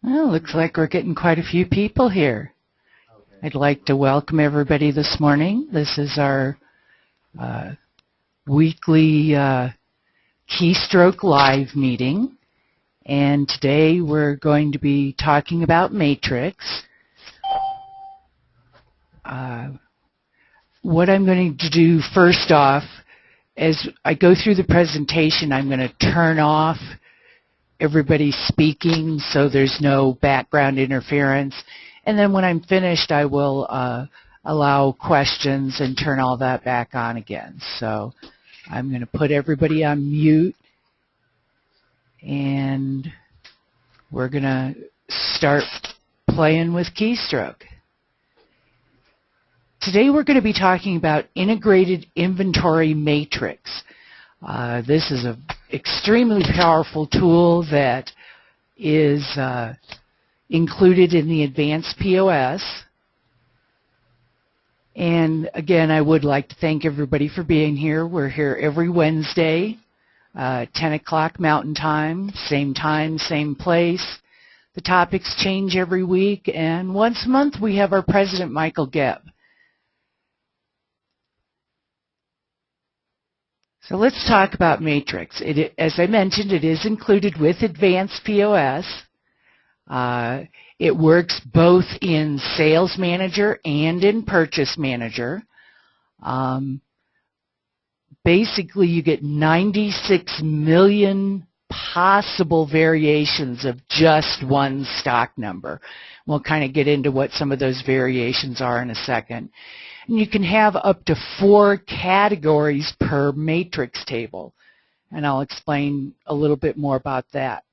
Well, looks like we're getting quite a few people here. I'd like to welcome everybody this morning. This is our weekly Keystroke live meeting, and today we're going to be talking about matrix. What I'm going to do first off, as I go through the presentation, I'm going to turn off everybody speaking so there's no background interference, and then when I'm finished I will allow questions and turn all that back on again. So I'm going to put everybody on mute, and we're going to start playing with Keystroke. Today we're going to be talking about integrated inventory matrix. This is an extremely powerful tool that is included in the advanced POS. And again, I would like to thank everybody for being here. We're here every Wednesday, 10 o'clock Mountain Time, same place. The topics change every week, and once a month we have our president, Michael Gebb. So let's talk about matrix. As I mentioned, it is included with advanced POS. It works both in Sales Manager and in Purchase Manager. Basically, you get 96 million possible variations of just one stock number. We'll kind of get into what some of those variations are in a second. And you can have up to 4 categories per matrix table, and I'll explain a little bit more about that.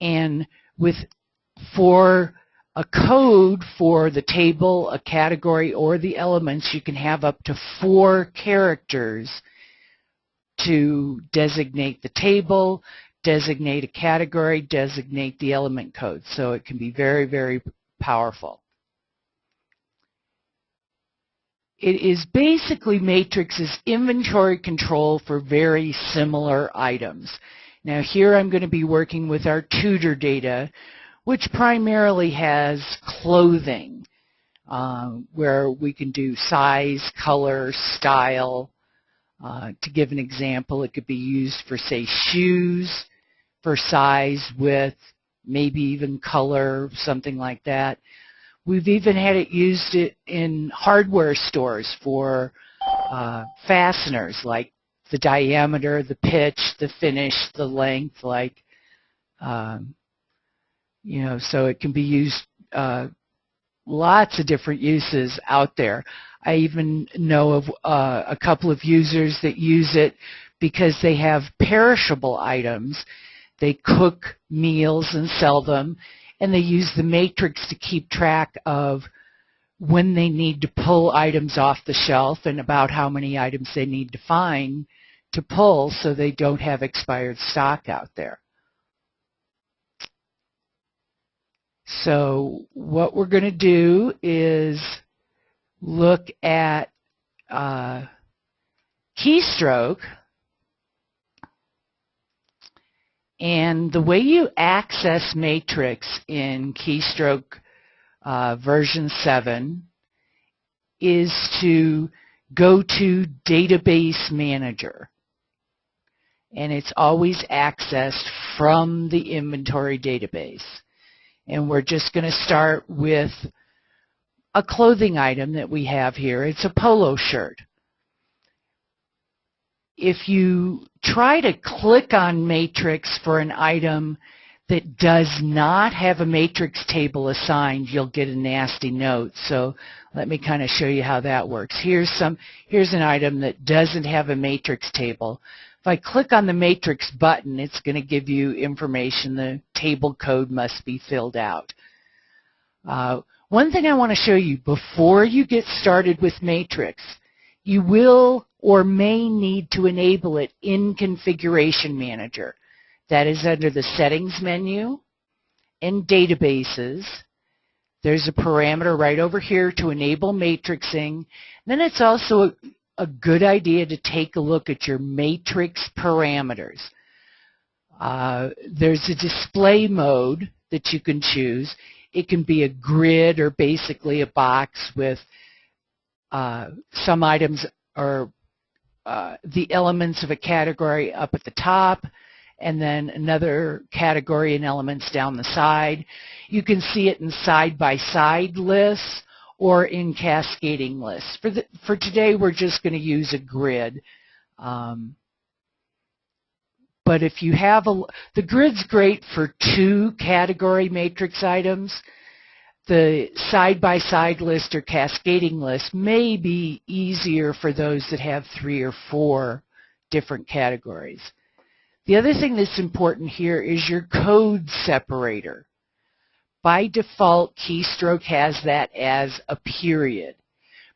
And for a code for the table, a category, or the elements, you can have up to 4 characters to designate the table, designate a category, designate the element code. So it can be very, very powerful. It is basically matrix's inventory control for very similar items. Now here I'm going to be working with our tutor data, which primarily has clothing, where we can do size, color, style. To give an example, it could be used for, say, shoes, for size, width, maybe even color, something like that. We've even had it used in hardware stores for fasteners, like the diameter, the pitch, the finish, the length, like, you know, so it can be used, lots of different uses out there. I even know of a couple of users that use it because they have perishable items. They cook meals and sell them, and they use the matrix to keep track of when they need to pull items off the shelf and about how many items they need to find to pull so they don't have expired stock out there. So what we're going to do is look at Keystroke. And the way you access matrix in Keystroke version 7 is to go to Database Manager. And it's always accessed from the inventory database. And we're just going to start with a clothing item that we have here. It's a polo shirt. If you try to click on matrix for an item that does not have a matrix table assigned, you'll get a nasty note. So let me kind of show you how that works. Here's an item that doesn't have a matrix table. If I click on the matrix button, it's going to give you information. The table code must be filled out. One thing I want to show you before you get started with matrix, you will or may need to enable it in Configuration Manager. That is under the Settings menu and Databases. There's a parameter right over here to enable matrixing. Then it's also a good idea to take a look at your matrix parameters. There's a display mode that you can choose. It can be a grid or basically a box with some items or the elements of a category up at the top, and then another category and elements down the side. You can see it in side-by-side lists or in cascading lists. For today, we're just going to use a grid. But if you have the grid's great for 2 category matrix items. The side-by-side list or cascading list may be easier for those that have 3 or 4 different categories. The other thing that's important here is your code separator. By default, Keystroke has that as a period,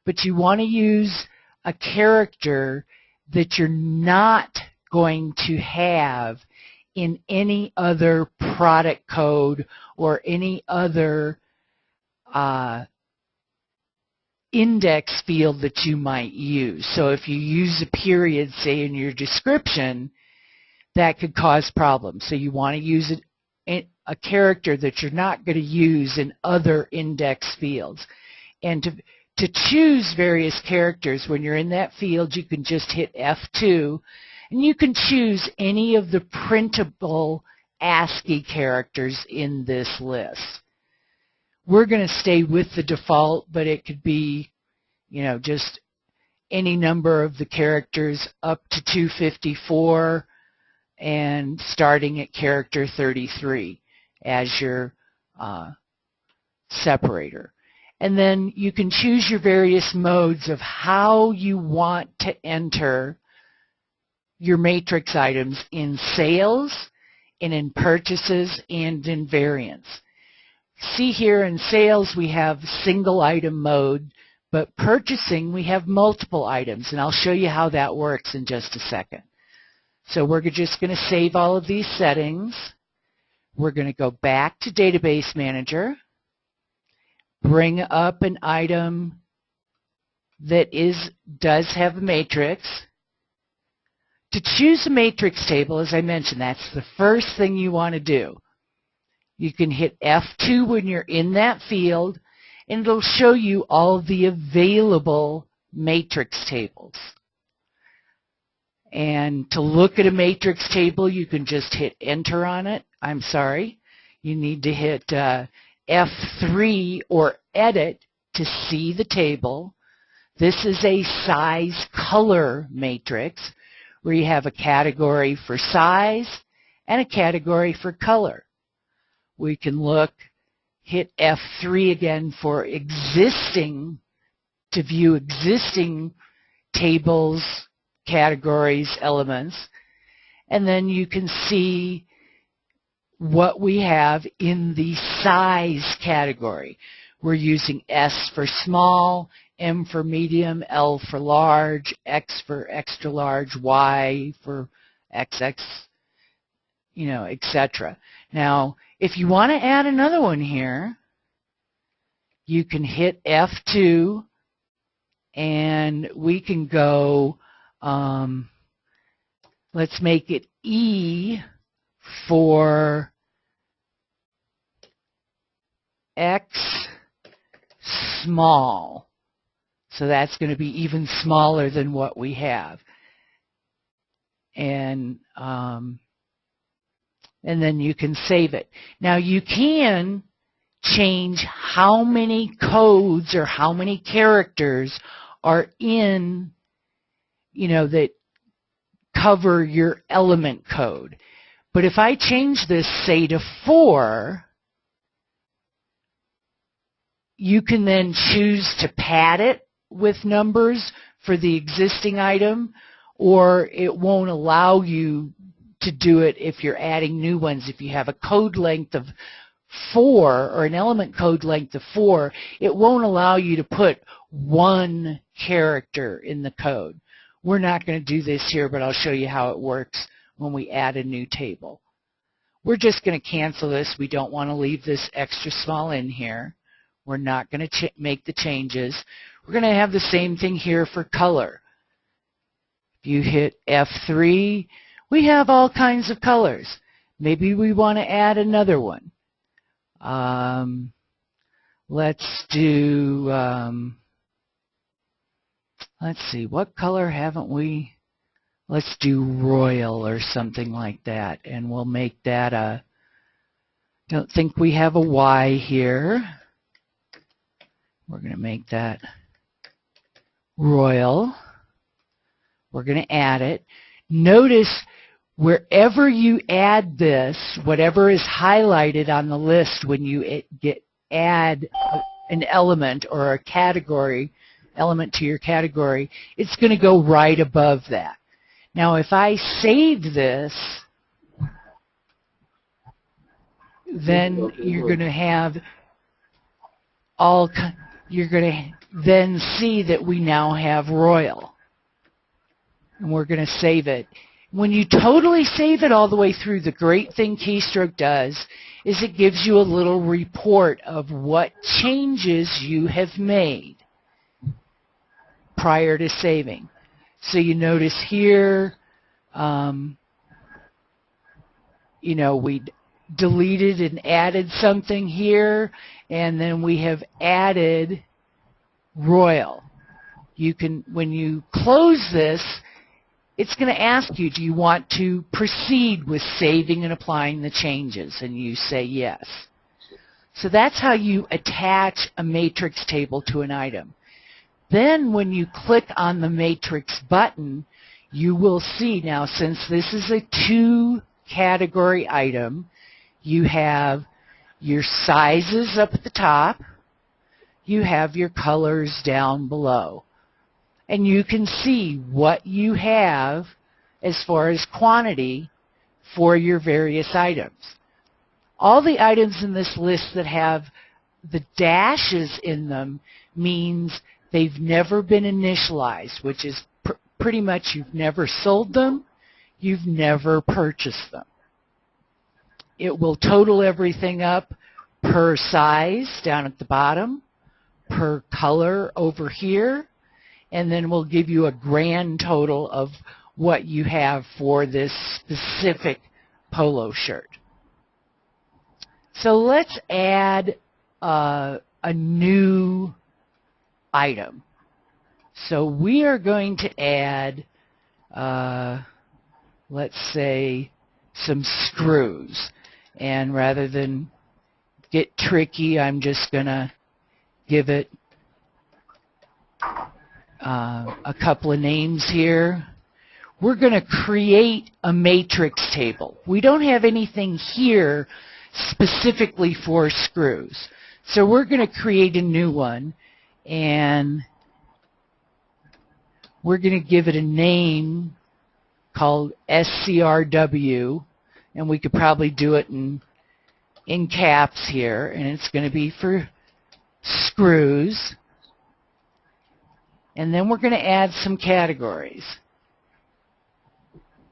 but you want to use a character that you're not going to have in any other product code or any other index field that you might use. So if you use a period, say in your description, that could cause problems. So you want to use a character that you're not going to use in other index fields. And to choose various characters, when you're in that field, you can just hit F2, and you can choose any of the printable ASCII characters in this list. We're going to stay with the default, but it could be, just any number of the characters up to 254 and starting at character 33 as your separator. And then you can choose your various modes of how you want to enter your matrix items in sales, and in purchases, and in variance. See here in sales we have single item mode, but purchasing we have multiple items, and I'll show you how that works in just a second. So we're just going to save all of these settings. We're going to go back to Database Manager, bring up an item that does have a matrix. To choose a matrix table, as I mentioned, that's the first thing you want to do. You can hit F2 when you're in that field, and it'll show you all the available matrix tables. And to look at a matrix table, you can just hit Enter on it. I'm sorry. You need to hit F3 or Edit to see the table. This is a size color matrix where you have a category for size and a category for color. We can hit F3 again for to view existing tables, categories, elements, and then you can see what we have in the size category. We're using S for small, M for medium, L for large, X for extra large, Y for XX, etc. Now, if you want to add another one here, you can hit F2, and we can go, let's make it E for X small. So that's going to be even smaller than what we have. And then you can save it. Now you can change how many codes or how many characters are in, that cover your element code. But if I change this, say, to 4, you can then choose to pad it with numbers for the existing item, or it won't allow you to do it if you're adding new ones. If you have a code length of 4 or an element code length of 4, it won't allow you to put one character in the code. We're not going to do this here, but I'll show you how it works when we add a new table. We're just going to cancel this. We don't want to leave this extra small in here. We're not going to make the changes. We're going to have the same thing here for color. If you hit F3, we have all kinds of colors. Maybe we want to add another one. Let's do, let's see, what color haven't we? Let's do royal or something like that, and we'll make that a, don't think we have a Y here. We're going to make that royal. We're going to add it. Notice wherever you add this, whatever is highlighted on the list when you add an element or a category, element to your category, it's going to go right above that. Now if I save this, then you're going to have all, you're going to then see that we now have royal. And we're going to save it. When you totally save it all the way through, the great thing Keystroke does is it gives you a little report of what changes you have made prior to saving. So you notice here, you know, we deleted and added something here, and then we have added royal. You can, when you close this, it's going to ask you, do you want to proceed with saving and applying the changes? And you say yes. So that's how you attach a matrix table to an item. Then when you click on the matrix button, you will see now, since this is a 2-category item, you have your sizes up at the top, you have your colors down below. And you can see what you have as far as quantity for your various items. All the items in this list that have the dashes in them means they've never been initialized, which is pretty much you've never sold them, you've never purchased them. It will total everything up per size down at the bottom, per color over here, and then we'll give you a grand total of what you have for this specific polo shirt. So let's add a new item. So we are going to add, let's say, some screws. And rather than get tricky, I'm just going to give it a couple of names here. We're going to create a matrix table. We don't have anything here specifically for screws. So we're going to create a new one, and we're going to give it a name called SCRW, and we could probably do it in caps here, and it's going to be for screws. And then we're going to add some categories.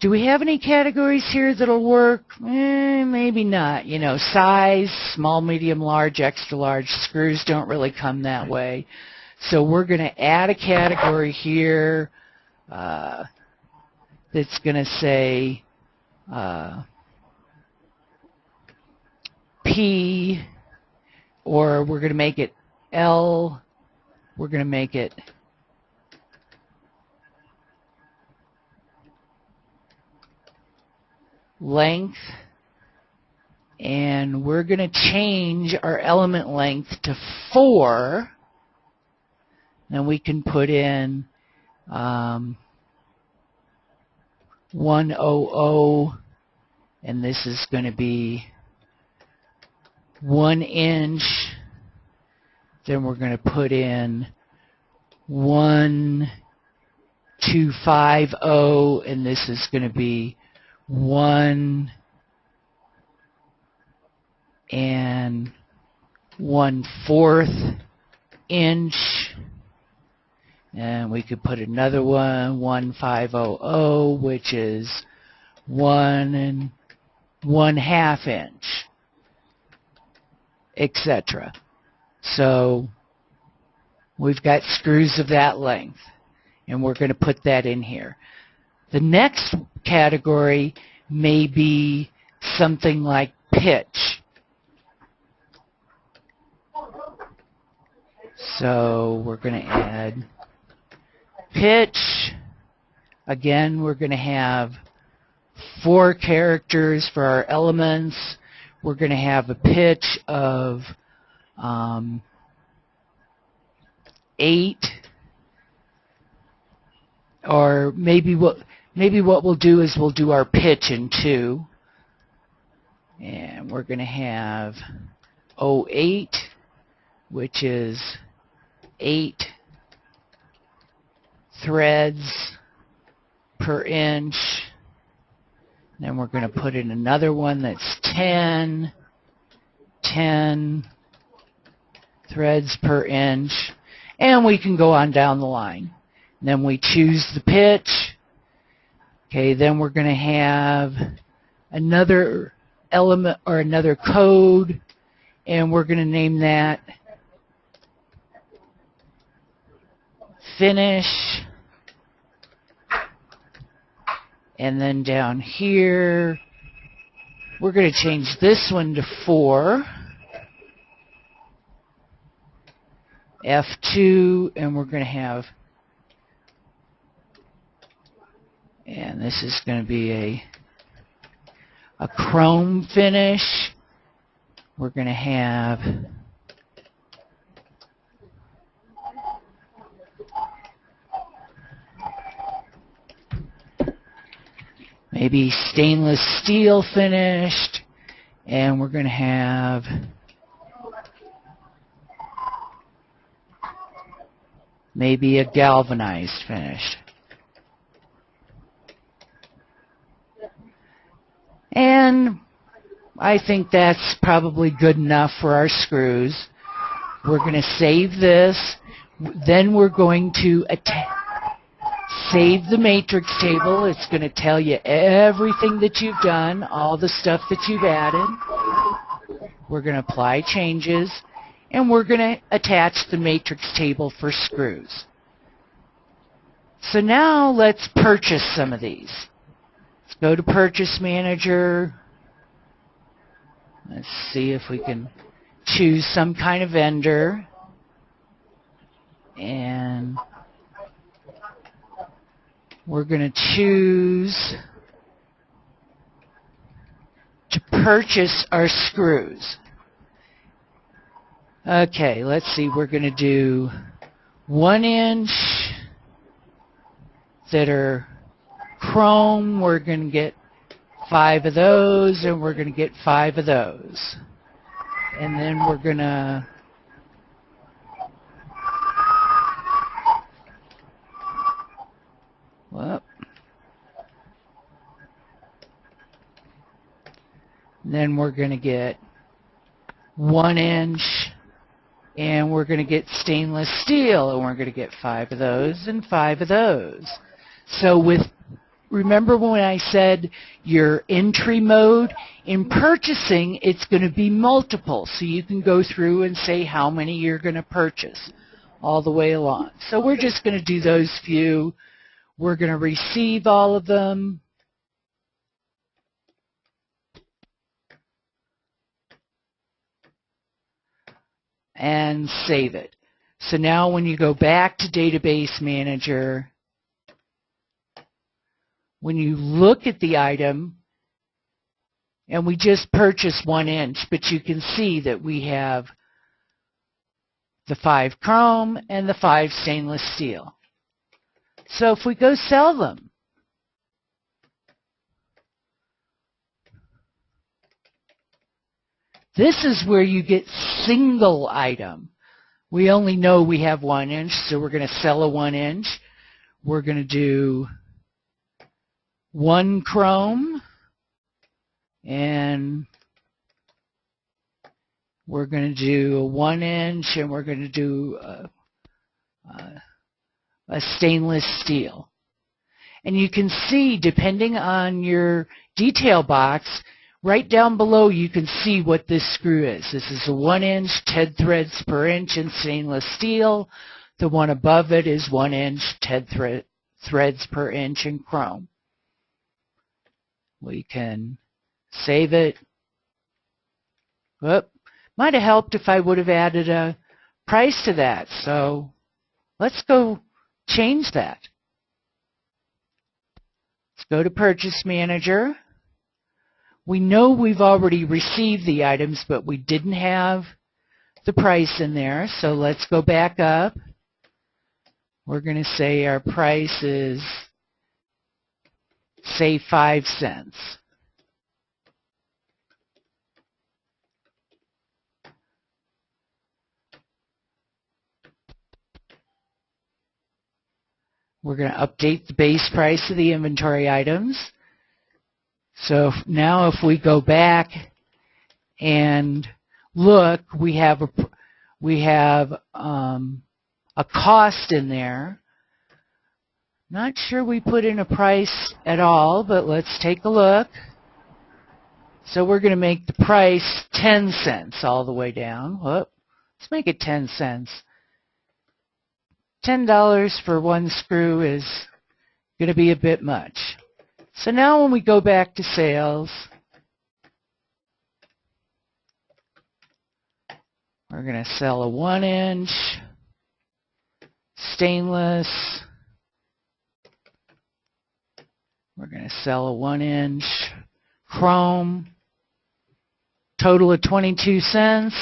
Do we have any categories here that'll work? Maybe not. You know, size, small, medium, large, extra large. Screws don't really come that way. So we're going to add a category here that's going to say P, or we're going to make it L. We're going to make it length, and we're going to change our element length to 4. Then we can put in 100, and this is going to be 1 inch. Then we're going to put in 1250, and this is going to be 1 1/4 inch, and we could put another one, 1500, which is 1 1/2 inch, etc. So we've got screws of that length, and we're going to put that in here. The next category may be something like pitch. So we're going to add pitch. Again, we're going to have 4 characters for our elements. We're going to have a pitch of 8, or maybe what we'll do is we'll do our pitch in 2, and we're going to have 08, which is 8 threads per inch. Then we're going to put in another one that's 10 threads per inch, and we can go on down the line. And then we choose the pitch. Okay, then we're going to have another element or another code, and we're going to name that finish. And then down here, we're going to change this one to 4, F2, and we're going to have, and this is going to be a chrome finish. We're going to have maybe stainless steel finished, and we're going to have maybe a galvanized finish. And I think that's probably good enough for our screws. We're going to save this. Then we're going to save the matrix table. It's going to tell you everything that you've done, all the stuff that you've added. We're going to apply changes, and we're going to attach the matrix table for screws. So now let's purchase some of these. Let's go to Purchase Manager. Let's see if we can choose some kind of vendor. And we're going to choose to purchase our screws. Okay, let's see. We're going to do 1 inch that are chrome. We're going to get 5 of those, and we're going to get 5 of those. And then we're going to then we're going to get 1 inch, and we're going to get stainless steel, and we're going to get 5 of those and 5 of those. So remember when I said your entry mode? In purchasing, it's going to be multiple, so you can go through and say how many you're going to purchase all the way along. So we're just going to do those few. We're going to receive all of them. And save it. So now when you go back to Database Manager, when you look at the item, and we just purchased 1 inch, but you can see that we have the 5 chrome and the 5 stainless steel. So if we go sell them, this is where you get single item. We only know we have 1 inch, so we're going to sell a 1 inch. We're going to do 1 chrome, and we're going to do a 1 inch, and we're going to do a stainless steel. And you can see, depending on your detail box, right down below you can see what this screw is. This is a 1 inch, 10 threads per inch in stainless steel. The one above it is 1 inch, 10 threads per inch in chrome. We can Save it. Whoop. Might have helped if I would have added a price to that. So let's go change that. Let's go to Purchase Manager. We know we've already received the items, but we didn't have the price in there. So let's go back up. We're going to say our price is, say, 5 cents. We're going to update the base price of the inventory items. So now if we go back and look, we have a cost in there. Not sure we put in a price at all, but let's take a look. So we're going to make the price 10 cents all the way down. Whoop. Let's make it 10 cents. $10 for one screw is going to be a bit much. So now when we go back to sales, we're going to sell a 1-inch stainless. We're going to sell a 1-inch chrome. Total of 22 cents.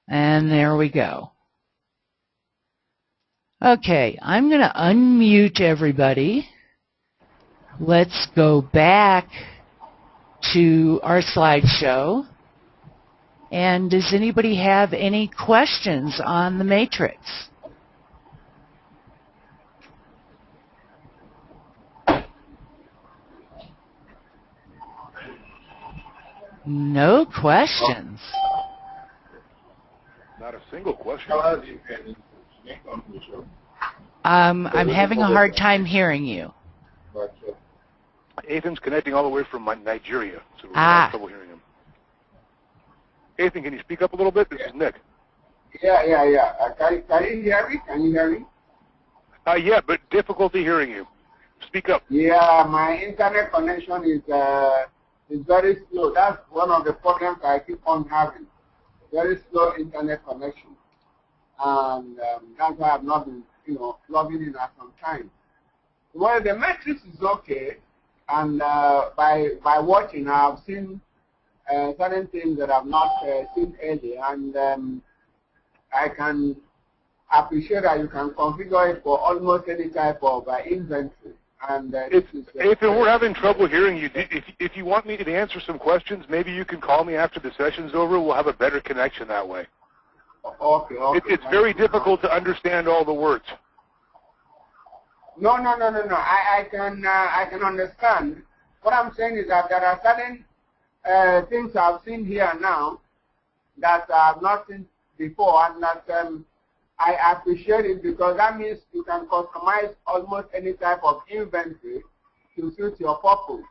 And there we go. Okay, I'm going to unmute everybody. Let's go back to our slideshow. And does anybody have any questions on the matrix? No questions. Not a single question. I'm having a hard time hearing you. Ethan's connecting all the way from Nigeria, so we're having trouble hearing him. Ethan, can you speak up a little bit? This is Nick. Yeah. Can you hear me? Can you hear me? Yeah, but difficulty hearing you. Speak up. Yeah, my internet connection is very slow. That's one of the problems I keep on having. Very slow internet connection, and that's why I've not been, logging in at some time. Well, the matrix is okay, and by watching, I've seen certain things that I've not seen earlier, and I can appreciate that you can configure it for almost any type of inventory. And Ethan, we're having trouble hearing you. If you want me to answer some questions, maybe you can call me after the session's over. We'll have a better connection that way. Okay. It's very difficult to understand all the words. No. I can understand. What I'm saying is that there are certain things I've seen here now that I've not seen before, and that I appreciate it because that means you can customize almost any type of inventory to suit your purpose,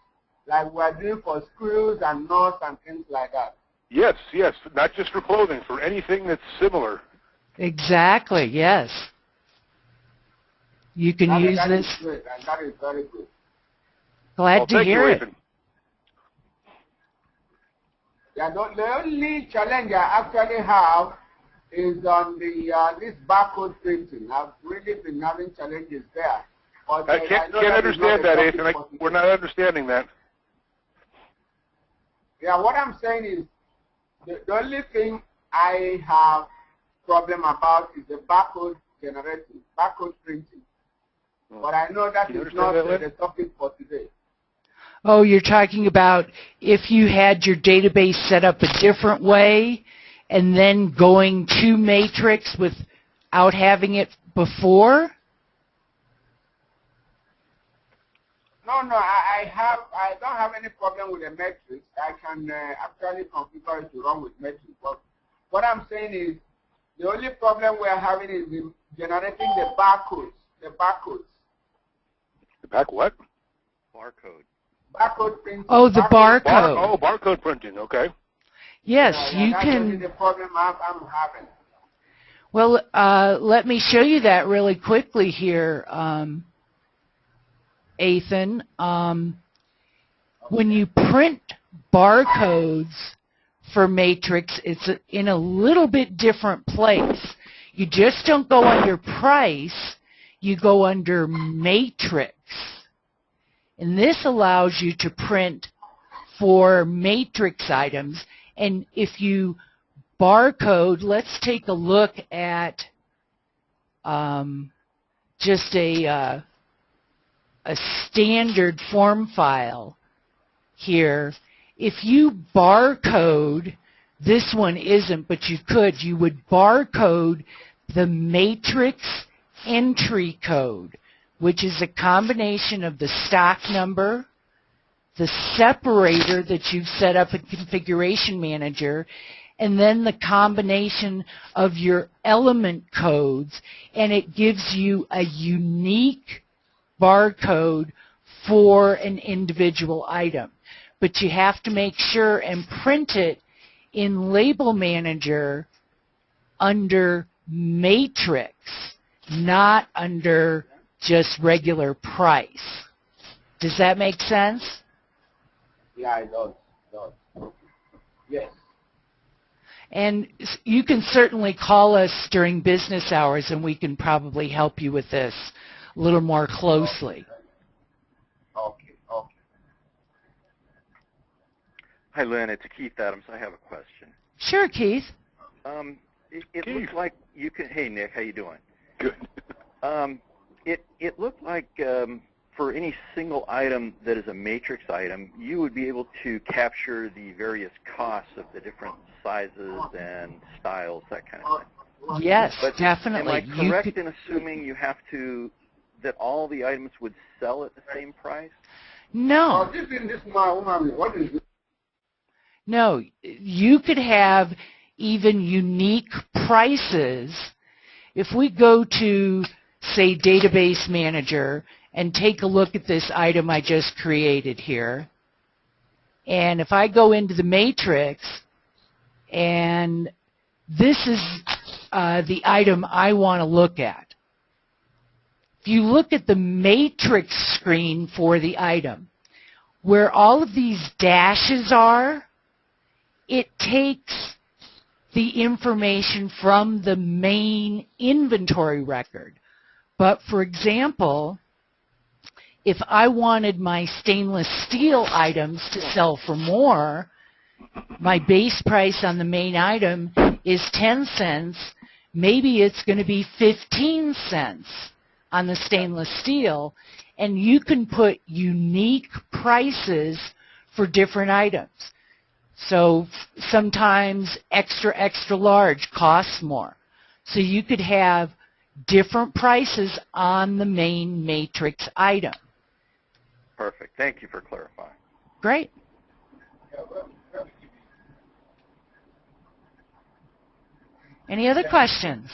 like we're doing for screws and nuts and things like that. Yes, not just for clothing, for anything that's similar. Exactly, yes. You can use this. Is great, and that is very good. Glad to hear it. Ethan. Yeah, the only challenge I actually have is on the this barcode printing. I've really been having challenges there. I can't understand that, Ethan. We're not understanding that. Yeah, what I'm saying is the only thing I have problem about is the barcode generating, barcode printing. But I know that is not the topic for today. Oh, you're talking about if you had your database set up a different way and then going to Matrix without having it before? No, I don't have any problem with the Matrix. I can actually configure it to run with Matrix. But what I'm saying is the only problem we're having is in generating the barcodes. The barcodes. The back what? Barcode. Barcode printing. Oh, the barcode. Barcode printing. Okay. Yes, yeah, you that's can. only the problem I'm having. Well, let me show you that really quickly here, Ethan. When you print barcodes for matrix, it's in a little bit different place. You just don't go under price, you go under matrix. And this allows you to print for matrix items. And if you barcode, let's take a look at just a standard form file here. If you barcode, this one isn't, but you would barcode the matrix entry code, which is a combination of the stock number, the separator that you've set up in Configuration Manager, and then the combination of your element codes, and it gives you a unique barcode for an individual item. But you have to make sure and print it in Label Manager under matrix, not under just regular price. Does that make sense? Yeah, it does. Yes. And you can certainly call us during business hours and we can probably help you with this a little more closely. Okay. Hi, Lynn. It's Keith Adams. I have a question. Sure, Keith. It looks like you can. Hey, Nick. How you doing? Good. It looked like for any single item that is a matrix item, you would be able to capture the various costs of the different sizes and styles, that kind of thing. Yes, But definitely. am I correct in assuming you have to that all the items would sell at the same price? No. What is this? No, you could have even unique prices. If we go to, say, Database Manager and take a look at this item I just created here, and if I go into the matrix, and this is the item I want to look at. If you look at the matrix screen for the item, where all of these dashes are, it takes the information from the main inventory record. But for example, if I wanted my stainless steel items to sell for more, my base price on the main item is 10 cents. Maybe it's going to be 15 cents on the stainless steel. And you can put unique prices for different items. So sometimes extra, extra large costs more. So you could have different prices on the main matrix item. Perfect. Thank you for clarifying. Great. Any other questions?